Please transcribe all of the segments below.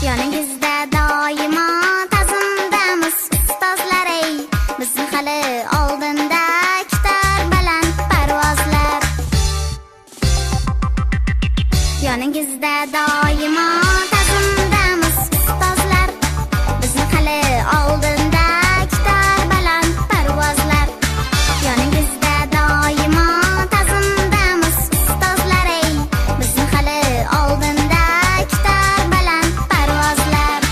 Yoningizda doimo ta'zimdamiz ustozlar ey, bizni hali oldinda kutar baland parvozlar. Yoningizda doimo ta'zimdamiz ustozlar, bizni hali oldinda kutar baland parvozlar. Yoningizda doimo ta'zimdamiz ustozlar ey, bizni hali oldinda kutar baland parvozlar.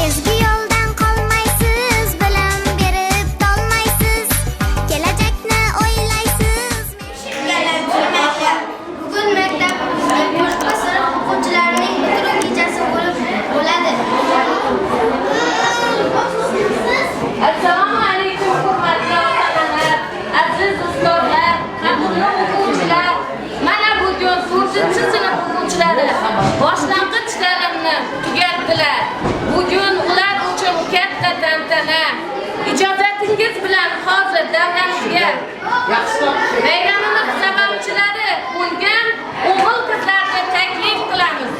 Ezgi yo'ldan qolmaysiz, bilim berib tolmaysiz, kelajakni o'ylaysiz. Bugun maktabimizning boshqa sinf o'quvchilarining bitiruv kechasi bo'ladi. Assalomu alaykum hurmatli otalar, aziz ustozlar, qadrli o'quvchilar. Mana bugun 4-sinf o'quvchilari boshlang'ich ta'limni tugatdilar. Bugun ular uchun katta tantana. Ijozatingiz bilan hozir davramizga bayramimiz sababchilari bo'lgan o'g'il-qizlarni taklif qilamiz.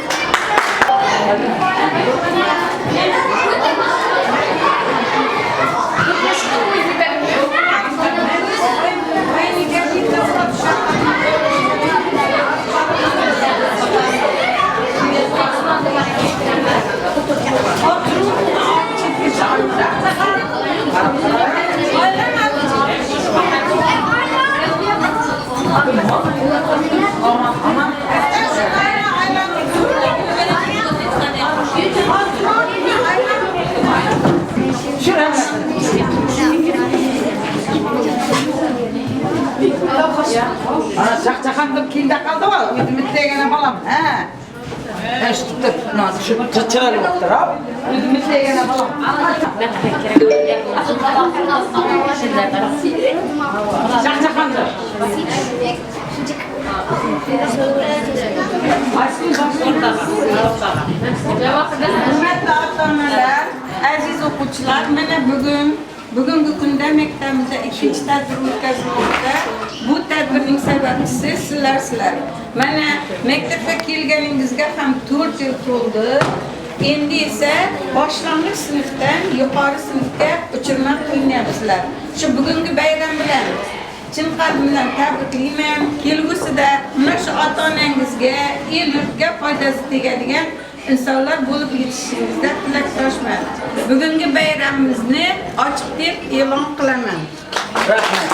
Ana chaqchaqandim kiyimda qoldi-ku, mitlegana bolam. Ha. Eshitdi. Noz shu chichirib o'tirib, mitlegana bolam. Chaqchaqandim. Hurmatli ota-onalar, aziz o'quvchilar, mana bugungi kunda maktabimizda ikkinchi tadbir o'tkazilmoqda. Bu tadbirning sababchisi sizlar. Mana maktabga kelganingizga ham 4 yil to'ldi. Endi esa boshlang'ich sinfdan yuqori sinfga uchirma qilyapsizlar. Shu bugungi bayram bilan chin qalbimdan tabriklayman. Kelgusida mana shu ota-onangizga, el-yurtga foydasi tegadigan insonlar bo'lib yetishishingizda tilakdoshman. Bugungi bayramimizni ochiq deb e'lon qilaman. Rahmat.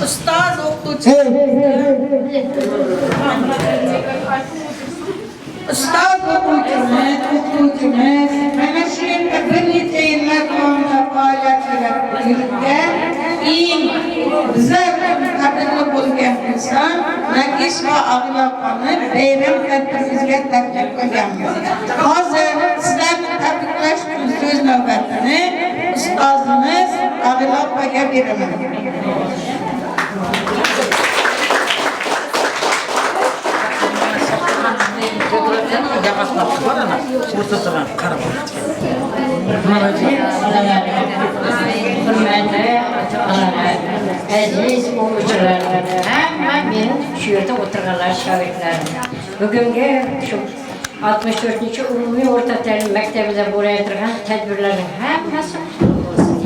Ustoz o'qituvchi. Ustoz o'qituvchimiz mana shu yerda bir necha yillar davomida faoliyat yuritgan eng bizlar qadrli bo'lgan inson Nakish va Ag'ilopani bayram tadbirimizga taklif qilganmiz. Hozir sizlarni tabriklash uchun so'z navbatini ustozimiz Ag'ilopaga beraman. Aziz o'quvchilar, hamma meni shu yerda o'tirganlar shogirdlarim. Bugungi shu 64-umumiy o'rta ta'lim maktabida bo'layotgan tadbirlarning hammasi bo'lsin.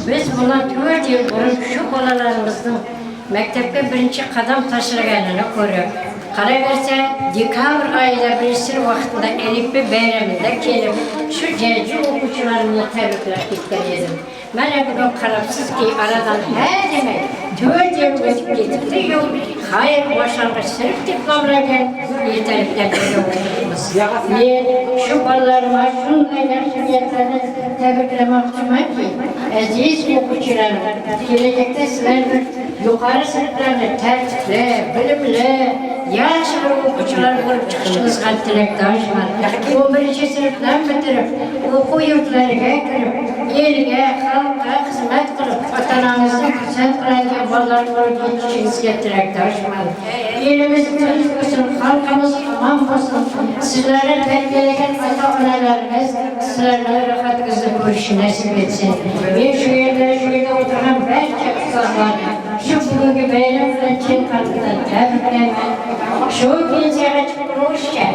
Biz bundan 4 yil burun shu bolalarimizning maktabga birinchi qadam tashlaganini ko'rib, qaraversa dekabr oyida birinchi vaqtida Elifbi bayramida kelib, shu jajji o'quvchilarimni tabriklab ketgan edim. Mana bugun qarabsizki, aradan demak 4 yil o'tib ketibdi, yo'q, xayr boshlang'ich sinf diplomlagan yetaklar o'qiymiz. Men shu bolalarga shunday yaxshi niyatlarni tabriklamoqchimanki, aziz o'quvchilarim, kelajakda sizlarni yuqori sinflarni tartibli, bilimli, yaxshi o'quvchilar bo'lib chiqishingizga tilakdoshman. 11 sinfdan bitirib, o'quv yurtlariga kirib, eliga, xalqqa xizmat qilib, vatanimizni xursand qiladigan bolalar bo'lib yetishishingizga tilakdoshman. Elimiz tinch bo'lsin, xalqimiz omon bo'lsin. Sizlarni tarbiyalagan ota-onalarimiz sizlarni ro'yxatingizni ko'rishni nasib etsin. Men shu yerda o'tirgan barcha ustozlarni shu bugungi bayram bilan chin qalbdan tabriklayman. Shu pensiyaga chiqishga,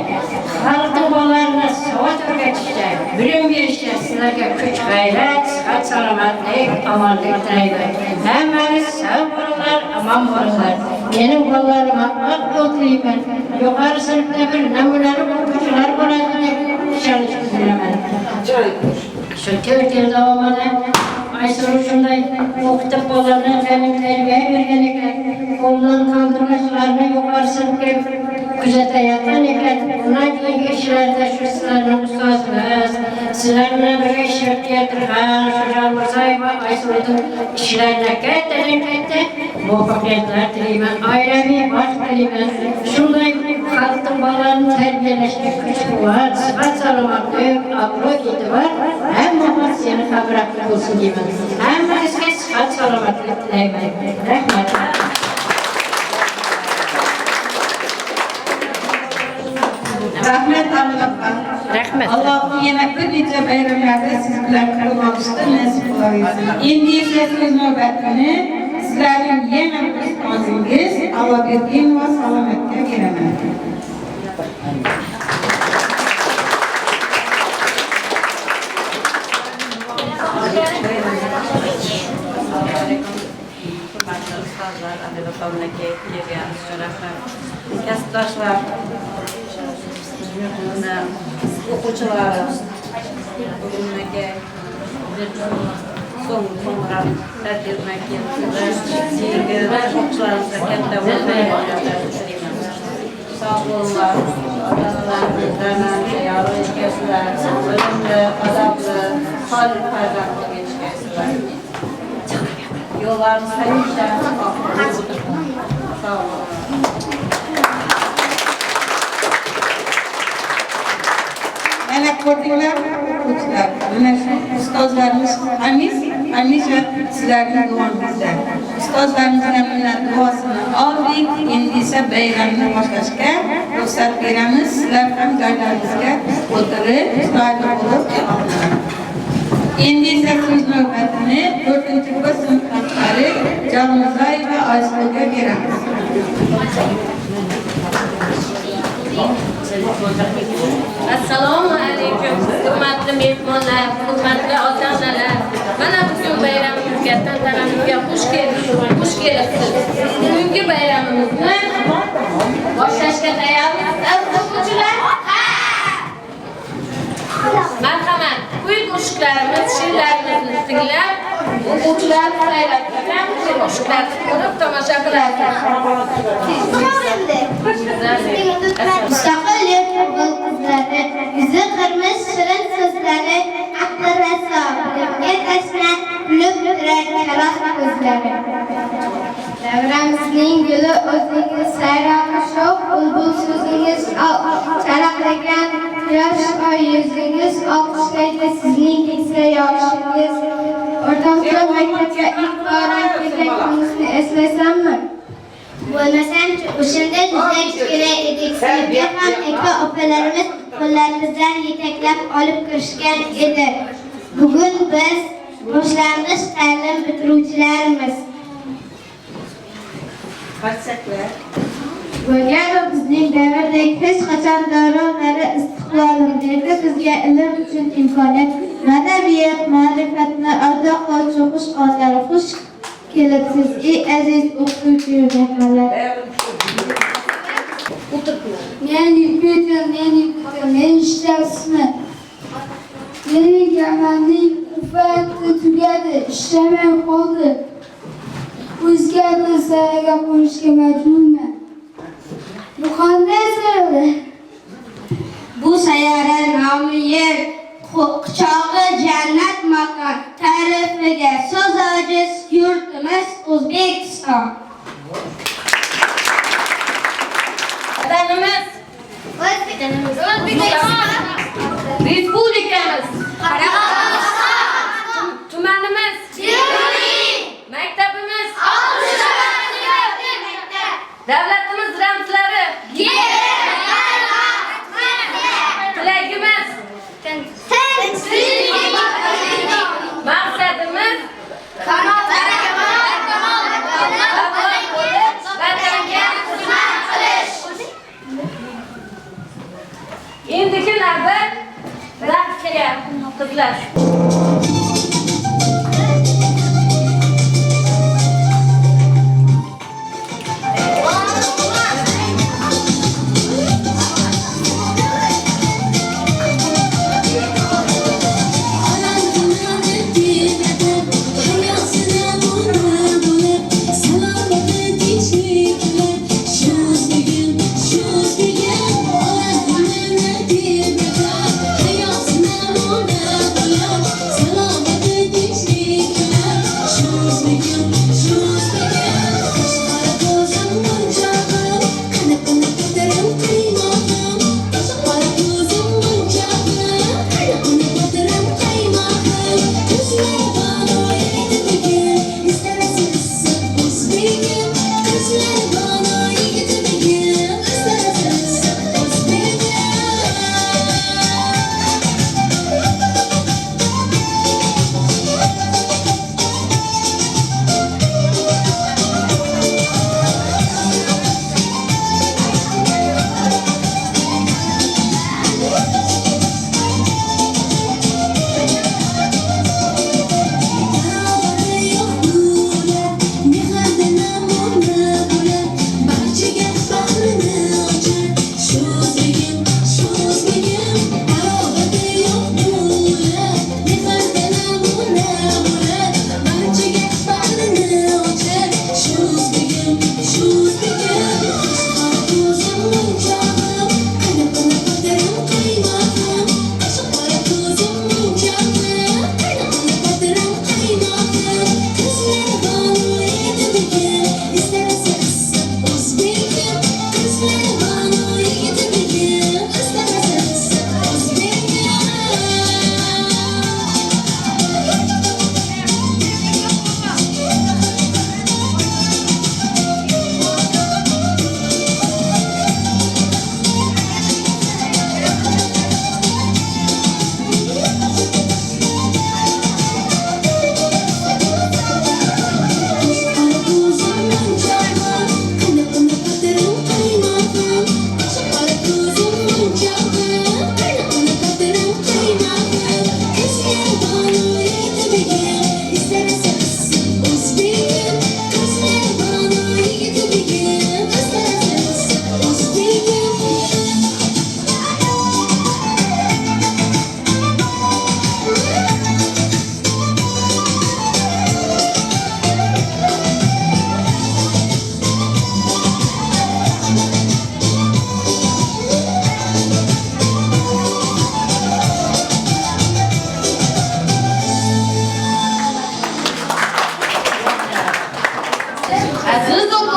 xalqning bolalarini savod o'rgatishga, bilim berishga sizlarga kuch, g'ayrat, sihat, salomatlik, omonlik tilayman. Hammangiz sog' bo'linglar, omon bo'linglar. Mening bolalarimga o'qiyman. Yuqori sinfda bir namunali o'quvchilar bo'ladi deb ishonch bilaman. Shu 4 yil davomida Aysel shunday o'qitib bolalarni tarbiya bergan ekan, qo'ldan qoldirmaslarni yuqori sinfga kuzatayotgan ekan. Bundan keyingi ishlarda shu sizlarni ustozimiz, sizlar bilan birga ishlab keltirgan Sho'jal Mirzayev va Ayselning ishlarini katta muvaffaqiyatlar tilayman, oilaviy baxt tilayman. Shunday xalqning bolalarini tarbiyalashga kuch-quvvat, sihat, salomatlik, obro' e'tibor hamma seni xabarlar bo'lsin deyman. Hammangizga sihat, salomatlik tilayman. Rahmat. Rahmat Allohga. Rahmat. Alloh yana bir necha bayramlarda siz bilan qilib olishni nasib qilsin. Endi esa so'z navbatini sizlarning yana bir ustozingiz Allobergenova Salomatga beraman. Kasbdoshlar, o'quvchilar, bugungi so'ng qo'ng'iroq tadbirdan keyin sevgili o'quvchilarimizga katta muvaffaqiyatlar. Sog' bo'linglar, ota-onalarimizdan yorug' yetkazinglar, bilimli, odobli, solih farzand bo'lib yetishaysizlar. Yo'llarimiz hamisha sog' bo'linglar. Mana ko'rdinglar, o'quvchilar. Mana shu ustozlarimiz hamisha sizlarning duongizda. Ustozlarimizdan bilan duosini oldik. Endi esa bayramni boshlashga ruxsat beramiz. Sizlar ham joylaringizga o'tirib, chiroyli bo'lib oling. Endi esa so'z navbatini 4-kurs sinfdoshlari Jalmurzayev va Ayselga beramiz. Assalomu alaykum, hurmatli mehmonlar, hurmatli ota-onalar. Mana bugun bayramimizga, tantanamizga xush kelibsiz. Bugungi bayramimizni boshlashga tayyormisiz, o'quvchilar? Marhamat, kuy qo'shiqlarimiz, she'rlarimizni tinglab, O'quvchilar saylab, shularni ko'rib tomosha qilasiz. Mustaqillik qizlari, yuzi qirmiz shirin so'zlari, aqli raso, bilimga tashna, kulib turar karoq ko'zlari. Davramizning guli o'zingiz, sayrog'i shoh, bulbul so'zingiz, charaqlagan quyosh oy yuzingiz, olqishlaydi sizning keksa yoshingiz. O'rtamizda maktabga ilk boran kelgan kunimizni eslaysanmi? Bo'lmasam-chi, o'shanda juda kichkina edik. Sinfga ham aka-opalarimiz qo'llarimizdan yetaklab olib kirishgan edi. Bugun biz boshlang'ich ta'lim bitiruvchilarimiz. Bo'lgan bizning davrdek hech qachon davronlari istiqbolim berdi bizga ilm uchun imkoniyat, ma'naviyat, ma'rifatni ardoqqa cho'qish onlari xush kelibsiz, ey aziz o'qituvchi yurtdoshlar. Meni ishlasizmi? Mening amalning quvvati tugadi, ishlamay qoldi. O'zgardi sayrga qo'nishga majburman. Bu qanday sayyora? Bu sayyora nomi yer, quchog'i jannat makon, ta'rifiga so'z ojiz yurtimiz O'zbekiston. Vatanimiz Respublikamiz tumanimiz maktabimiz davlatimiz ramzlari tilagimiz maqsadimiz vatanga xizmat qilish. Endiki navbat darsga qizlar.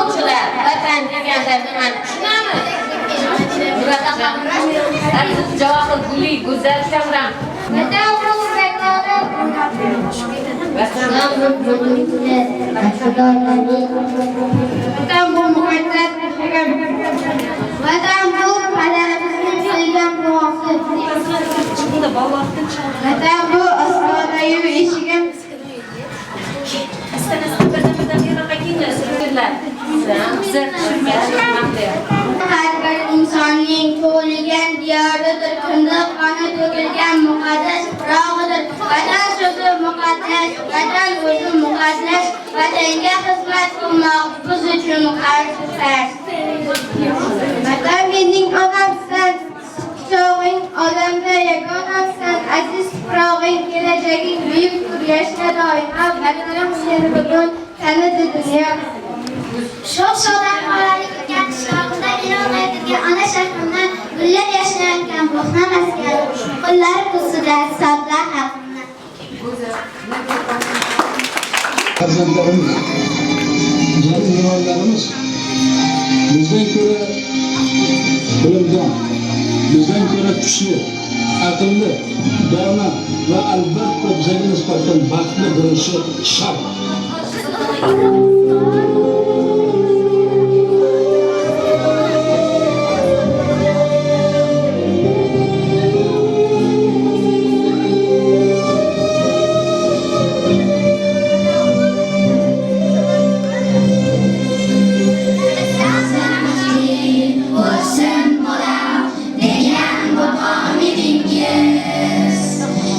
O'quvchilar, vatan deganda nimani tushunamiz? Aziz Javohir Guli, Go'zal Kamram. Vatan bu vakolat. Vatan Vatan bu muqaddas yashagan. Vatan bu padarimizning qilgan duosi. Vatan bu osmonayu eshigim. Har bir insonning tug'ilgan diyoridir, kindiq qoni to'kilgan muqaddas tuprog'idir. Vatan so'zi muqaddas, vatan o'zi muqaddas, vatanga xizmat qilmoq biz uchun qarz. Vatan mening onamsan, quchog'ing olamda yagonamsan, aziz tuprog'ing, kelajaging buyukdir, yashna doimo, vatanim seni bugun tanidi dunyo. Shoh-shohdan xoralik o'tgan qishlog'ida e'lon etilgan ona shahrimdan gullar yashnayotgan bo'hna maskan, qo'llari ustida sodda xalqimni. Farzandlarimiz, jarimalarimiz bizdan ko'ra bilimdon, bizdan ko'ra kuchli, aqlli, dona va albatta bizga nisbatan baxtli bo'lishi shart.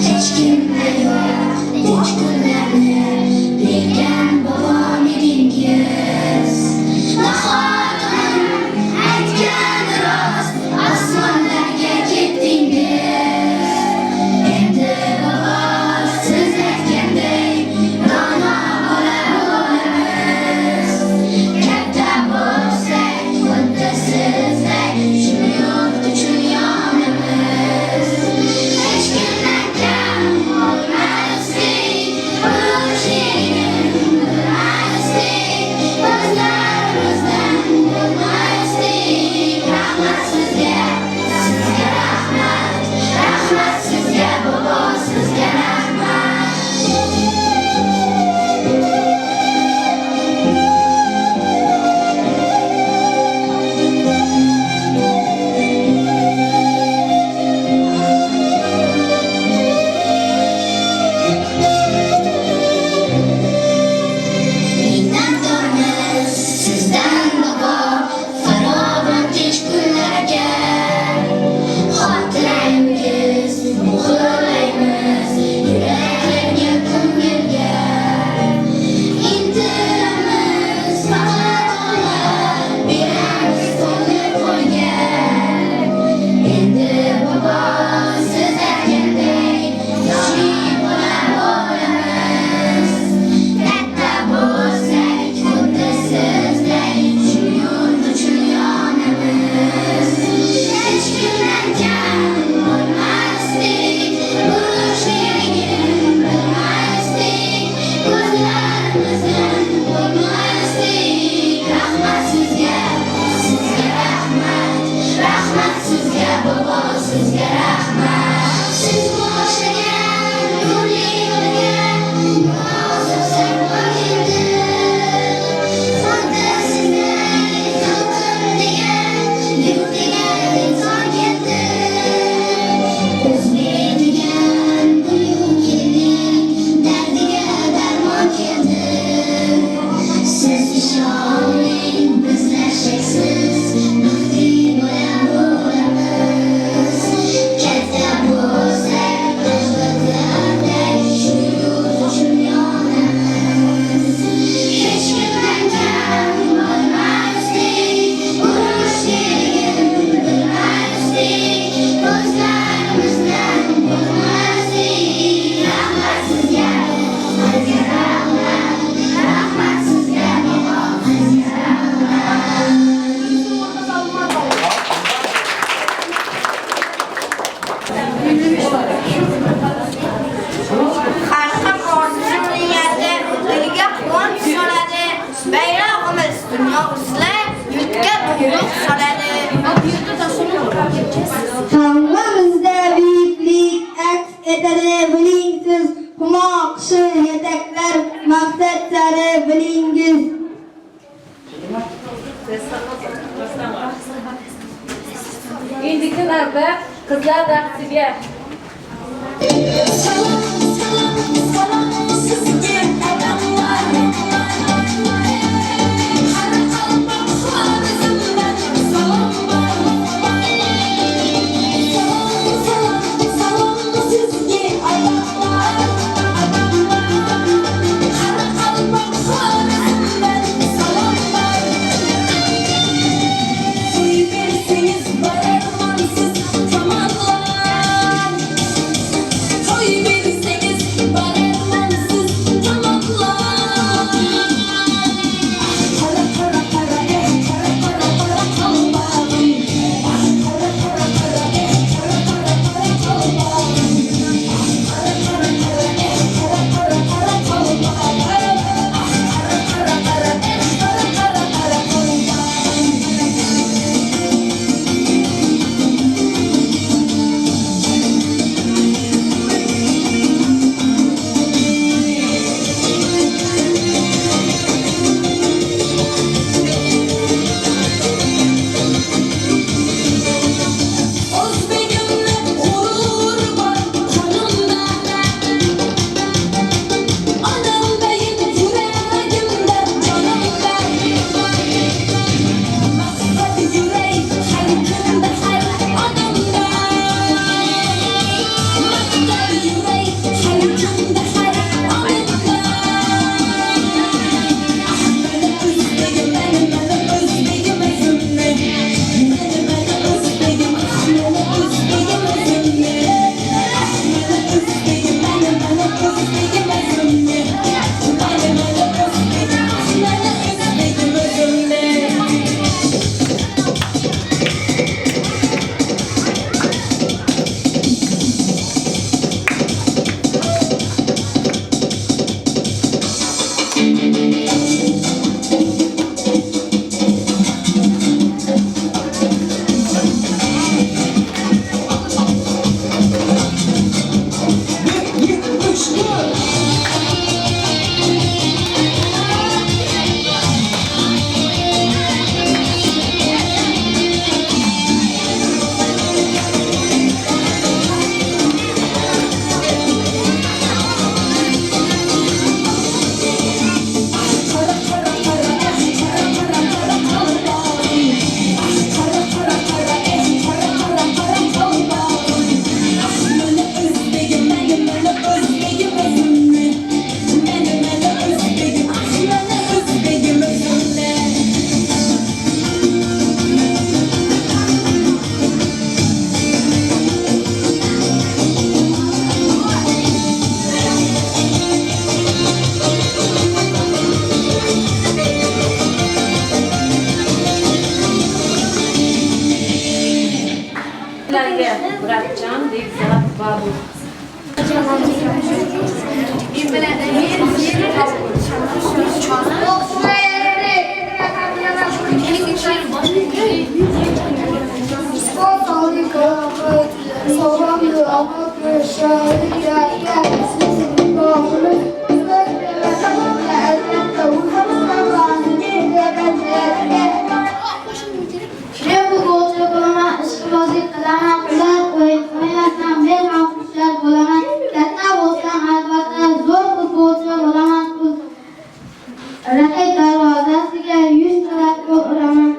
Hech kimda yo'q, hech kunlarni buni bilingiz. Endiki navbat qizlar raqsiga. Salam, salam, salam sizga odamlar. Har qalmoq xorizmdan salom bor. Salam, salam, salam sizga odamlar. Har qalmoq xorizmdan salom bor. To'y bersangiz bararmansiz tomonlar. Toy verirseniz bararmansız tamamlar. Para para para para para para kalmadım. Para para para para para para kalmadım. Para para para para para para kalmadım. Para para para para para Özbegimle gurur var kanımda. Anam beyin yüreğimde canımda. Maksat yürek kalbimde her anımda. Maksat yürek kalbimde her anımda. Benim özbegim özümle. Benim özbegim Muratcan Bekzat Babu. Rakip darvozasiga 100 tarakka uraman.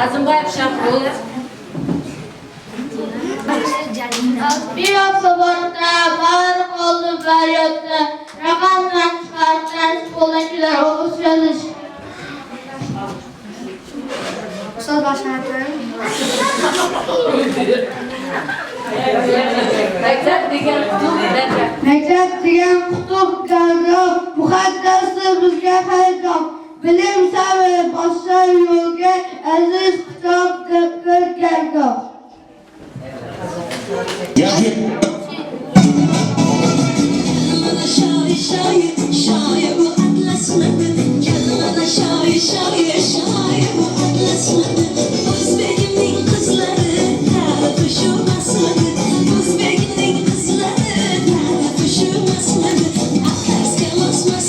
Azimbayev Şahbul. Bir hafta boyunca bağırıp oldu feryatla. Rakamdan çıkartan spordakiler okuz yazış. Söz başlatın. Mektep degan kutup derler. Mektep degan kutup derler. Muqaddasdir bizga hayot. Bilim savi boshqa yo'lga aziz kitob bir gargoh. Şair bu atlasmadı. Kelime şair bu atlasmadı. Özbekimning kızları tarafı basmadı. Özbekimning kızları tarafı basmadı. Atlasga basmadı.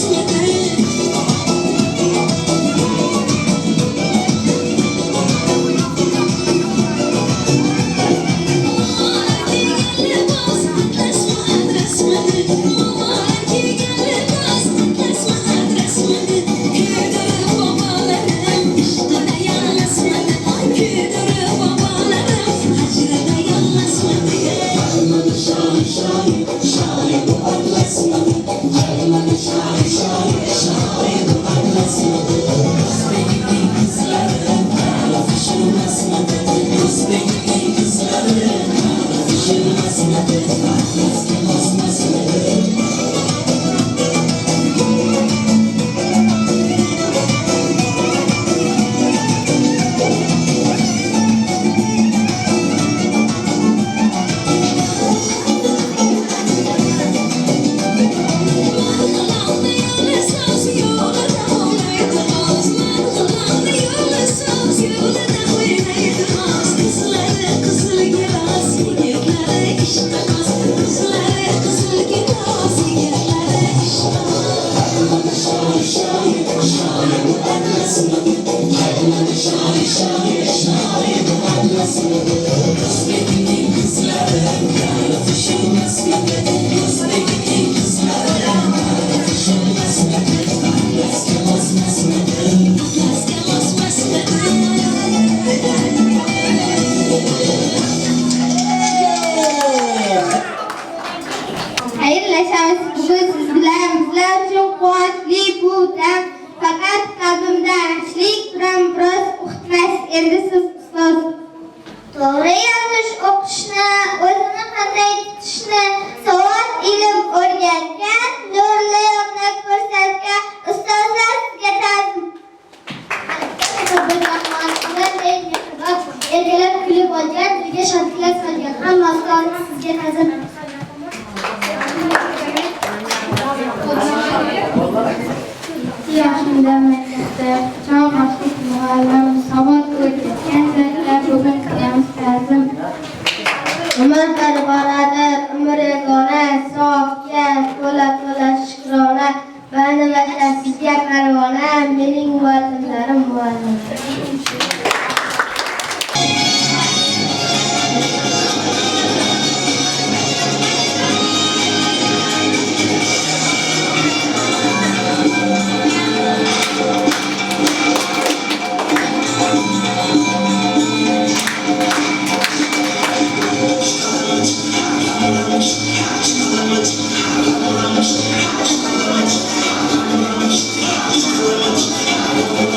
Hayırlaşamiz bugün siz bilan bizlar uchun quvonchli bu dam. Faqat qalbimda achlik bilan biroz uqtmas endi siz ustoz. To'g'ri yozish o'qishni, o'zini qanday tutishni, savod ilm o'rgatgan, nurli yo'lni ko'rsatgan ustozlar sizga ta'zim. Erkalab kulib olgan, bizga shodliklar solgan hamma ustozlar sizga ta'zim. Yaşında mektepte çok hafif muallim savod o'rgatgan zotlar bugun qilamiz ta'zim. Umr bir boradir, umr yagona, savobga to'la shukrona. Bani vatan sizga parvona, mening muallimlarim muallim. Thank you.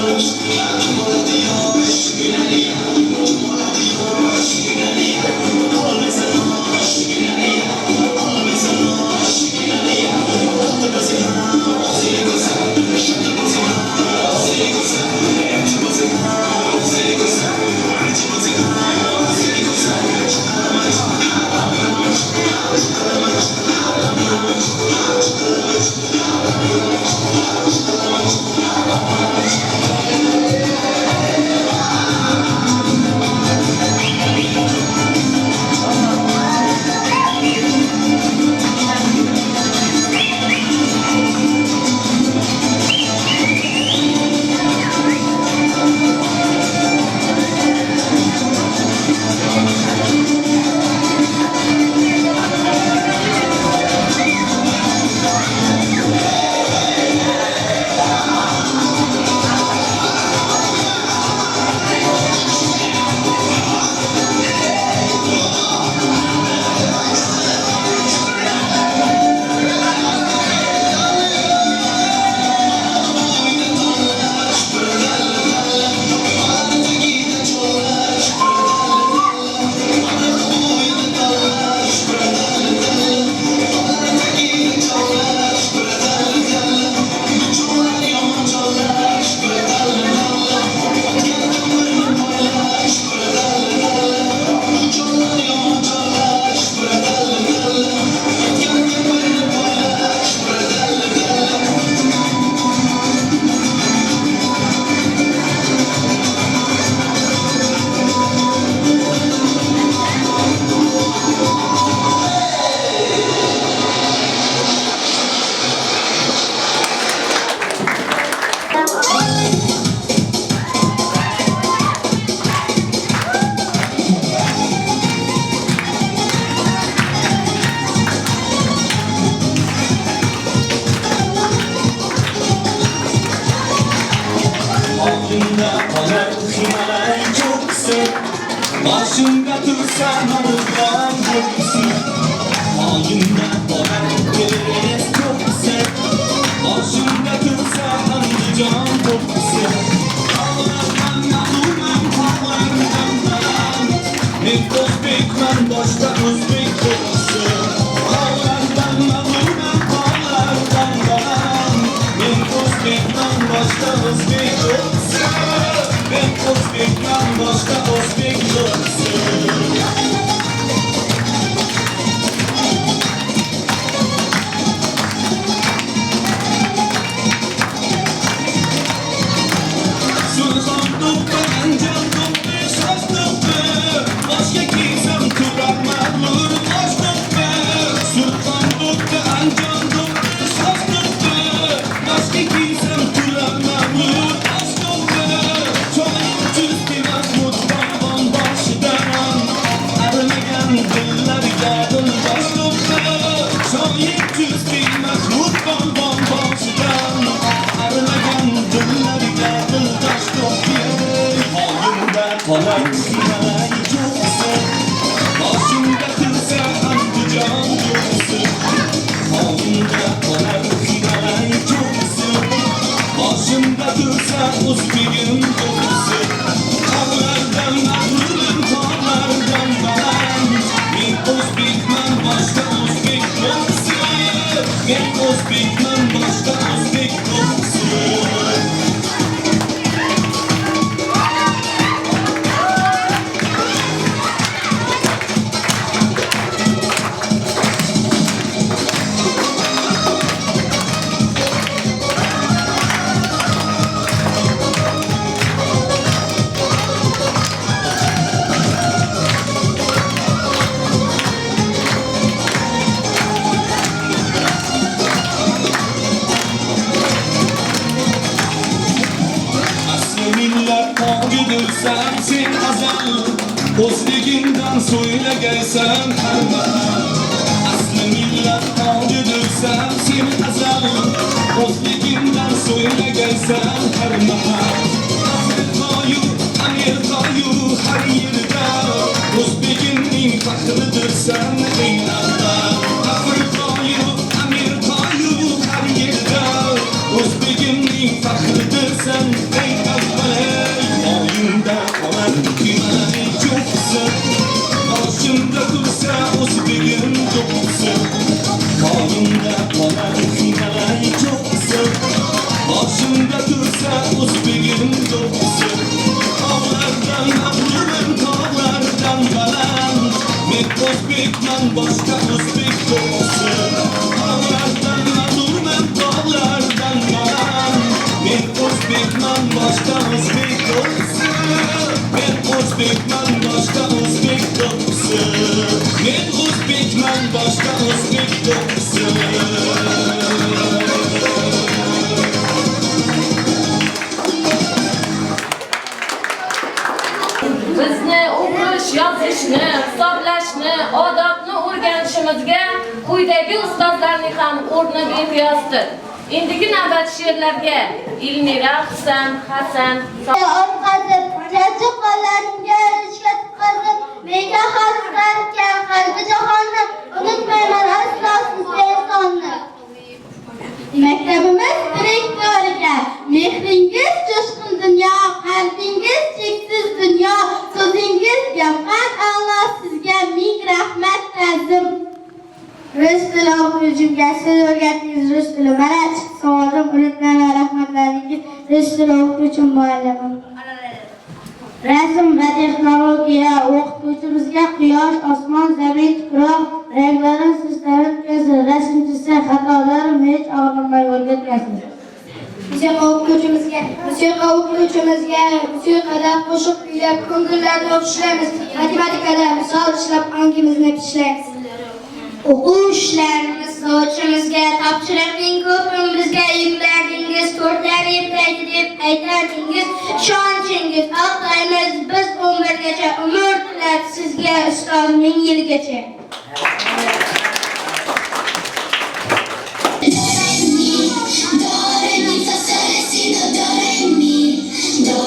Oldimda qolar Himalay cho'qqisi Boshimda tursa Namuzg'on cho'qqisi Oldimda qolar Everest cho'qqisi Boshimda tursa Andijon cho'qqisi Tog'lardan mag'lubman, tog'lardan baland Men o'zbekman, boshqa o'zbek cho'qqisi Tog'lardan mag'lubman, tog'lardan baland Men o'zbekman, boshqa o'zbek cho'qqisi Men o'zbekman, boshqa o'zbek cho'qqisi Sultan to'ppi, Andijon to'ppi, Shoh to'ppi Boshga kiysam turar mag'rur bosh to'ppi Sultan to'ppi, Andijon to'ppi, Shoh to'ppi Boshga kiysam turar mag'rur bosh to'ppi Cho'yib chuzdi Mahmud Bonbon boshidan Arimagan dillarga dildosh to'ppi Cho'yib chuzdi Mahmud Bonbon boshidan Arimagan dillarga dildosh to'ppi Oldimda qolar Himalay cho'qqisi Boshimda tursa Andijon cho'qqisi Oldimda qolar Himalay cho'qqisi Boshimda tursa o'zbegim cho'qqisi Tog'lardan mag'rurman, tog'lardan baland Men o'zbekman, boshqa o'zbek cho'qqisi Men o'zbekman, boshqa o'zbek cho'qqisi Asli millat to'g'ridirsan sen azal O'zligingdan so'ylagaysan har mahal Asli millat to'g'ridirsan sen azal O'zligingdan so'ylagaysan har mahal Afrikoyu, Amerikayu har yerda O'zbegimning faxridirsan eng avval Afrikoyu, Amerikayu har yerda O'zbegimning faxridirsan eng avval Oyimda qolar Himalay cho'qqisi Boshimda tursa o'zbegim cho'qqisi Oyimda qolar Himalay cho'qqisi Boshimda tursa o'zbegim cho'qqisi Tog'lardan mag'rurman, tog'lardan baland Men o'zbekman, boshqa o'zbek cho'qqisi Tog'lardan mag'rurman, tog'lardan baland Men o'zbekman, boshqa o'zbek cho'qqisi Men o'zbekman, boshqa o'zbek cho'qqisi Men o'zbekman, boshqa o'zbek cho'qqisi Bizni o'qish, yozishni, hisoblashni, odobni o'rganishimizga quyidagi ustozlarning ham o'rni beqiyosdir. Endigi navbat she'rlarga Ilmira, Husan, Hasan, O'tqazib, jajji qo'llarimga erishga tutqazib, menga xalqlarga qalbi jahonni, unutmayman aslo sizga ehsonni. Maktabimiz direktor ekan, mehringiz jo'shqin dunyo, qalbingiz cheksiz dunyo, so'zingiz gavhar a'lo, sizga ming rahmat ta'zim. Rus tili o'qituvchimga siz o'rgatdingiz rus tili. Mana chiqdi savolim, unutmayman rahmatlaringiz. Rus tili o'qituvchim muallimim. Rasm va texnologiya o'qituvchimizga quyosh, osmon, zamin, tuproq ranglarini sizlarga o'tkazdi. Rasm chizsa xatolarim hech og'rimay o'rgatasiz. Musiqa o'qituvchimizga musiqada qo'shiq kuylab, ko'ngillarni o'xshaymiz. Matematikada misol ishlab, ongimizni ishlaymiz. O'quv ishlarimiz sochimizga topshiriqning ko'pini bizga yuklardingiz, to'rtlar yetaydi deb aytardingiz. Ishonchingiz oqlaymiz biz umrgacha, umr tilab sizga ustoz ming yilgacha. Do, re, mi, fa, sol, la, si, do, re, mi, do,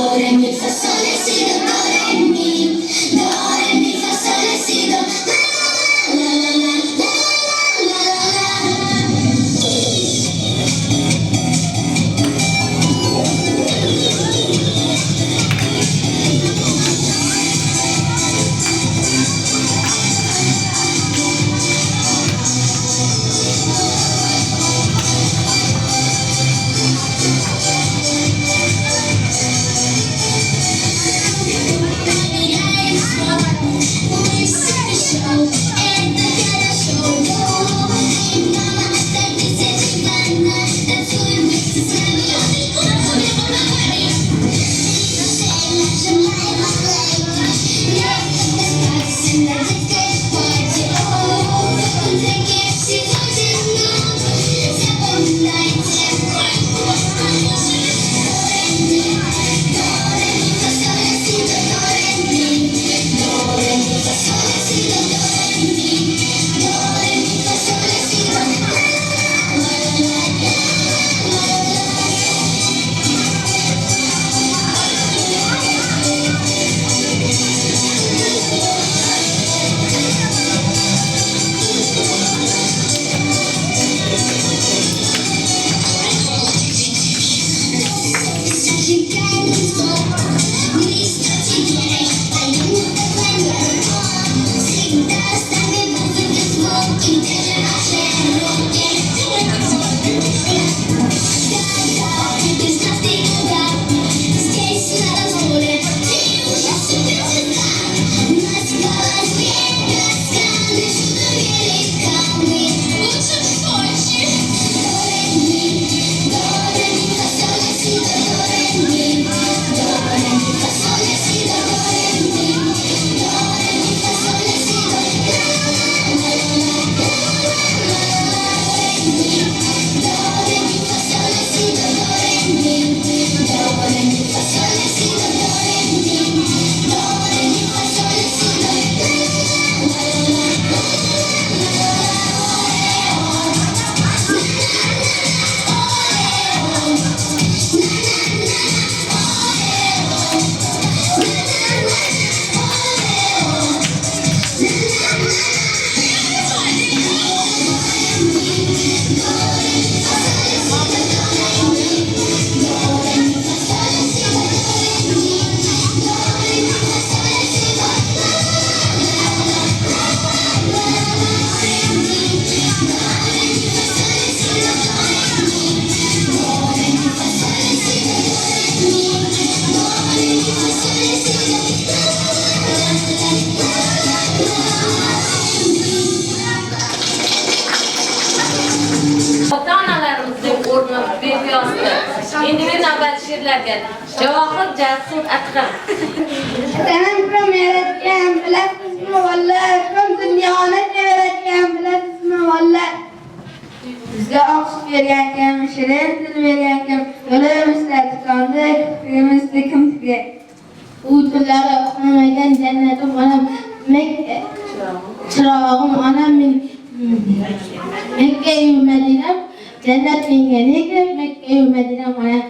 mamlakat. Johil Jasur Akram. Tanam kim yaratgan bilasizmi vallar? Kim dunyoni yaratgan bilasizmi vallar? Bizga oqshib bergan kim, shirin til bergan kim, yo'limizda tikondik, fikrimizni kimga? U tunlari uxlamagan jannatim onam, chirog'im onam, Mekka-yu Madinam, jannat menga nega, Mekka-yu Madinam onam.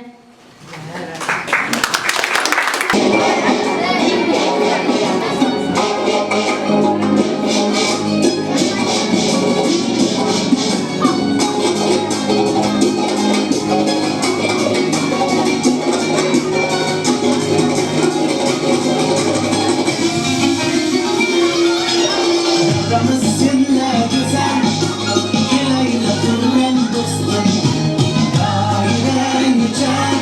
Daire yüce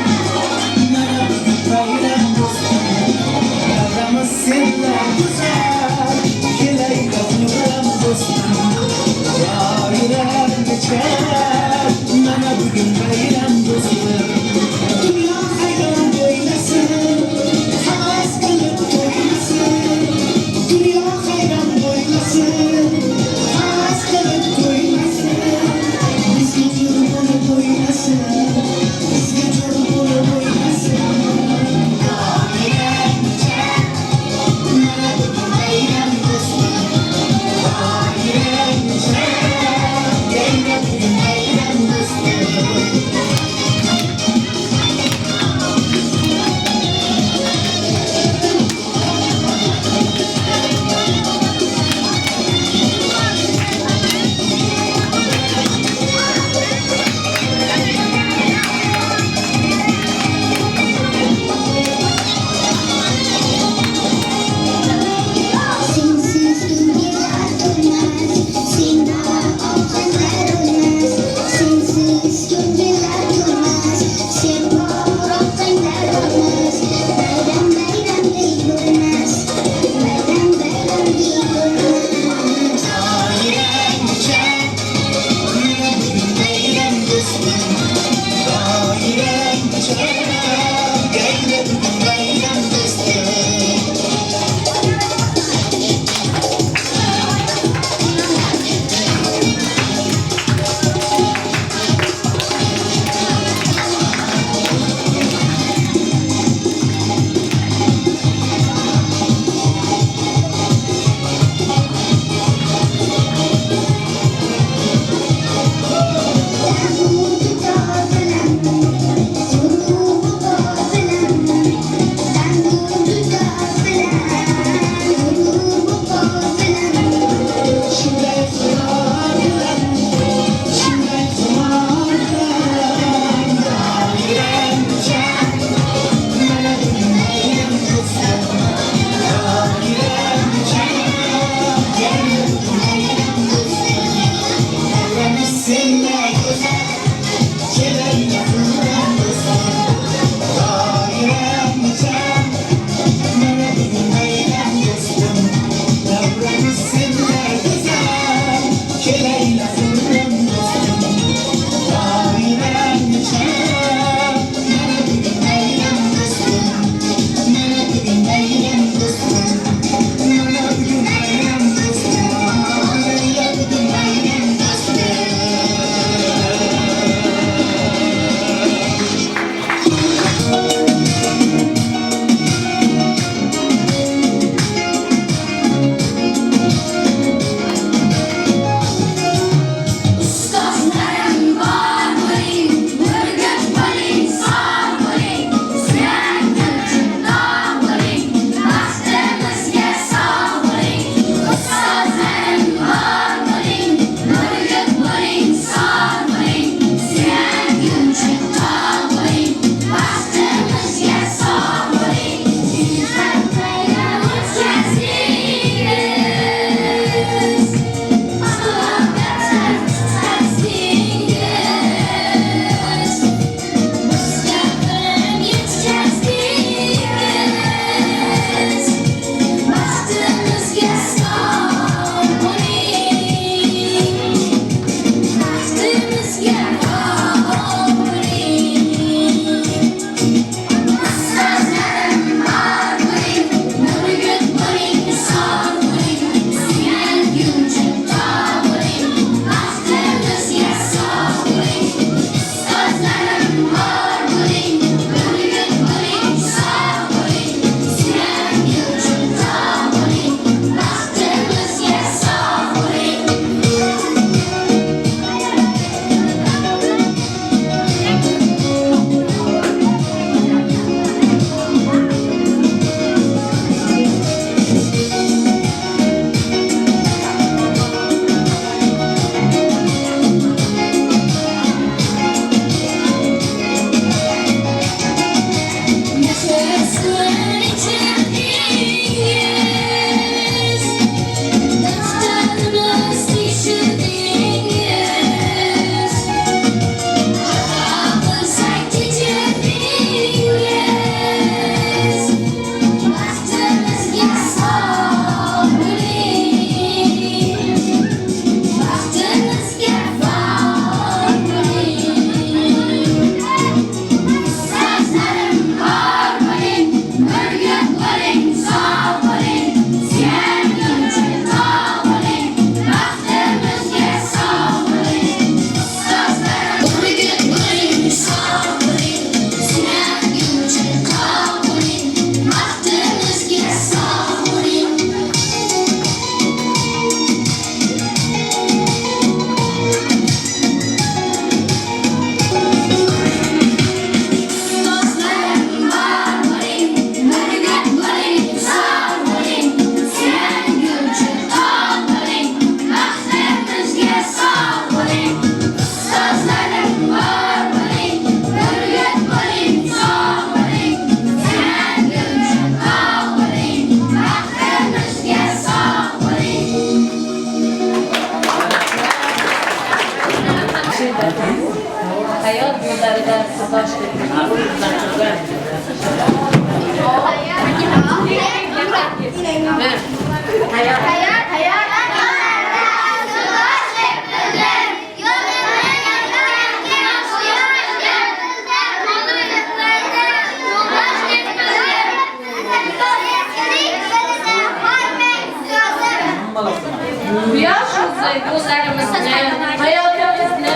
Yaşımızı, gözlerimizni, hayatımızını,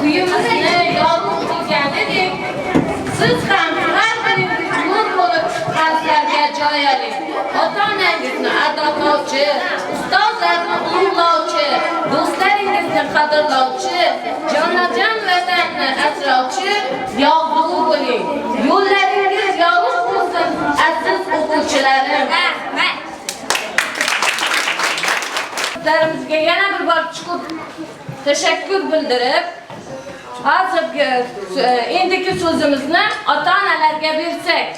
uyumuzni, yolumuzni dedik. Siz ham har biriniz nur bo'lib qalblarga joy oling. Ota-onangizni adoqlovchi, ustozlarni ulug'lovchi, do'stlaringizni qadrlovchi, jonajon vatanni asrovchi, yog'du bo'ling. Yo'llaringiz yolg'iz bo'lsin, aziz o'quvchilarim. Bizlarimizga yana bir bor chuqur tashakkur bildirib, hozirgi endiki so'zimizni ota-onalarga bersak.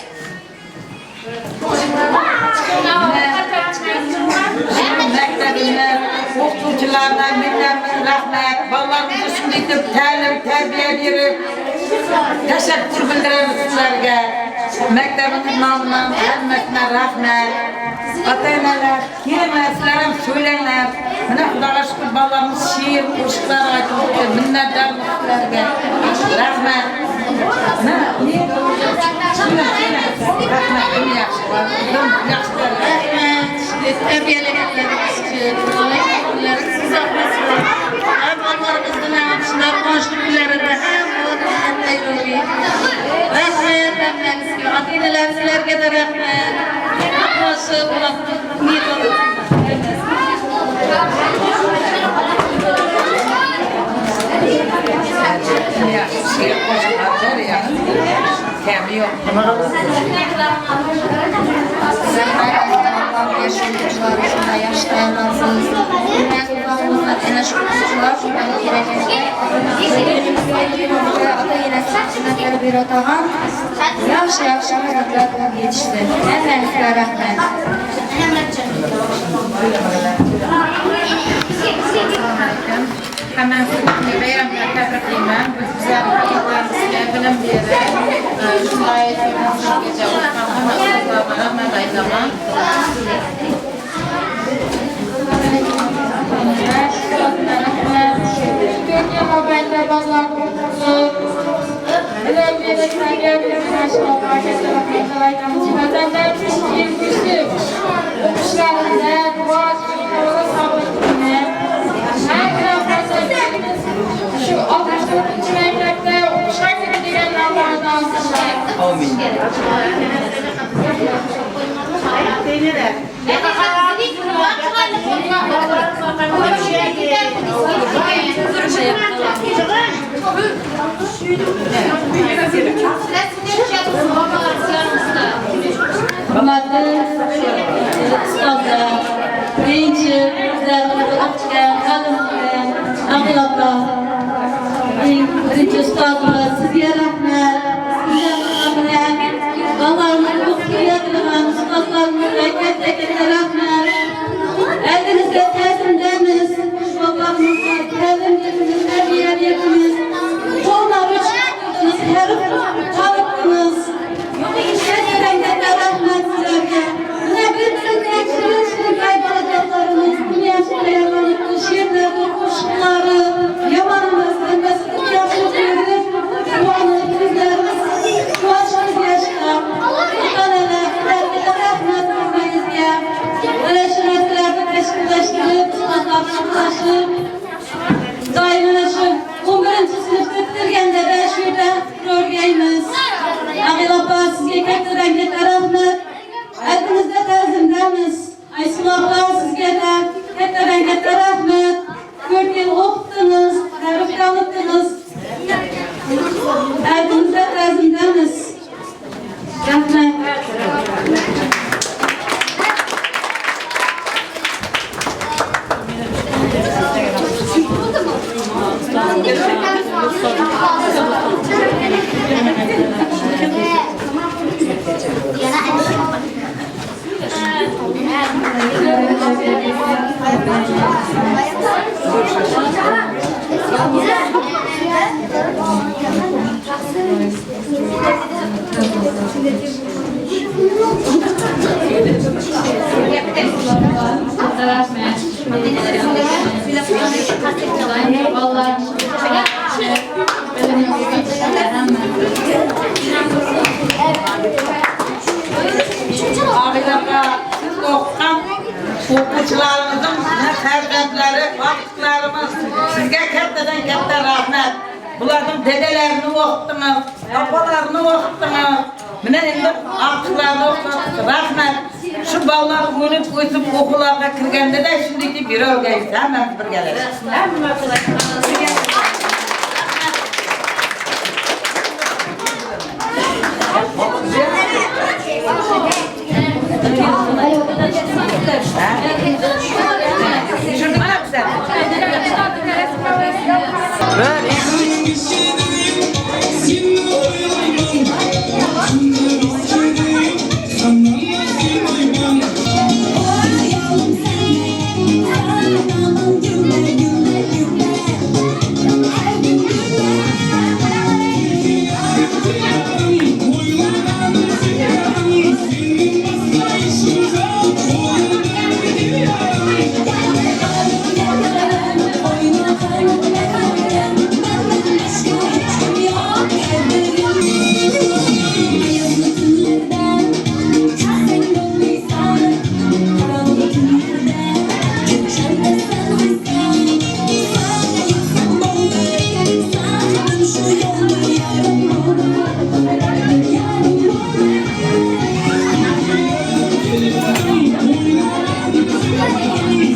Maktabimizga, o'qituvchilarga minnatli rahmat. Bolalarimizni shunday deb ta'lim, tarbiya berib, tashakkur bildiramiz sizlarga. Maktabimiz nomidan hammasina rahmat. Ota-onalar, kelinglar, sizlar ham so'ylanglar. Mana Xudoga shukr, bolalarimiz she'r, qo'shiqlar aytib, minnatdormiz sizlarga. Rahmat. Rahmat, yaxshi. Tarbiyalaganlarimiz uchun, oilalarimiz uzoq bo'lsin. Bolalarimizni ham shular qo'shni kunlarida ham rahmat hammasizga, ota-onalar sizlarga da rahmat. Yaxshi Kami yok. Yaxshi harakatlar yetishdi. Hammangizga rahmat. Hemen sizni bayramlar tabriklayman. Bizlar haqiqatlarimizga bilim berib, shunday sizlarga hamma ustozlarga rahmat aytaman. Birinci ustadımız, sizge rahmet. Allah'ın okuyabilirim, ustadlarımıza gerçekten rahmet. Elinizde tezimdeniz, babamızda tezimdeniz, terbiyeliyetiniz. Onlar üç yaptınız, herif tanıttınız. Gerçekten de rahmet sizlerge. Ne bütün gençlerin kaybolacaklarınız, bu yaşta yalanıklı şiirleri, kuşları, yamanımız, mesutun yaşlıkları, bu anı bizlerimiz, bu aşkı yaşta. Utaneler, sizlerge rahmet vermeyizge. Öğrencilerle teşkilleştirip, ustazlarla daimleşip, 11. sınıf bitirgende de şurada örgeyimiz. Ağil abba sizge katıdan gete rahmet. Adınızda tezimdemiz. Aysun abla sizge de katıdan gete rahmet. 4 yıl okuttunuz, tarif tanıttınız. Adınızda tezimdemiz. Rahmet. Yana O'quvchilarimizning farzandlari, vaqtlarimiz sizga kattadan katta rahmat. Bularning dedalarini o'qitdingiz, opalarini o'qitdingiz. Mana endi ortiqlarni o'qitdingiz. Rahmat. Shu bolalar o'lib o'sib o'quvlarga kirganda da shunday deb yuravergan. Hammamiz birgalikda.